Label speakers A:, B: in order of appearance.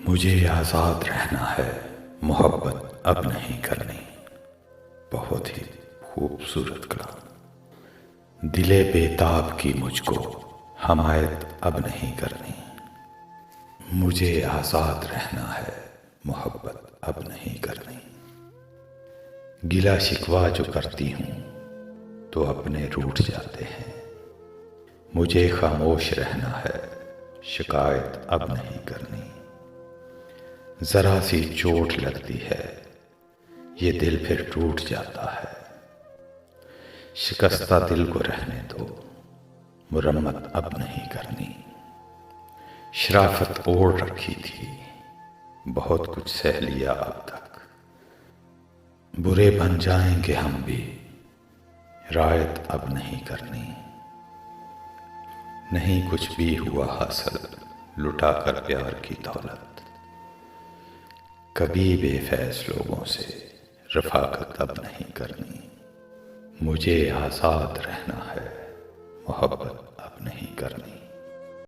A: مجھے آزاد رہنا ہے، محبت اب نہیں کرنی۔ بہت ہی خوبصورت کلام۔ دل بیتاب کی مجھ کو حمایت اب نہیں کرنی۔ مجھے آزاد رہنا ہے، محبت اب نہیں کرنی۔ گلہ شکوہ جو کرتی ہوں تو اپنے روٹھ جاتے ہیں۔ مجھے خاموش رہنا ہے، شکایت اب نہیں کرنی۔ ذرا سی چوٹ لگتی ہے، یہ دل پھر ٹوٹ جاتا ہے۔ شکستہ دل کو رہنے دو، مرمت اب نہیں کرنی۔ شرافت اوڑھ رکھی تھی، بہت کچھ سہ لیا اب تک۔ برے بن جائیں گے ہم بھی، رعایت اب نہیں کرنی۔ نہیں کچھ بھی ہوا حاصل، لٹا کر پیار کی دولت۔ کبھی بے فیض لوگوں سے رفاقت اب نہیں کرنی۔ مجھے آزاد رہنا ہے، محبت اب نہیں کرنی۔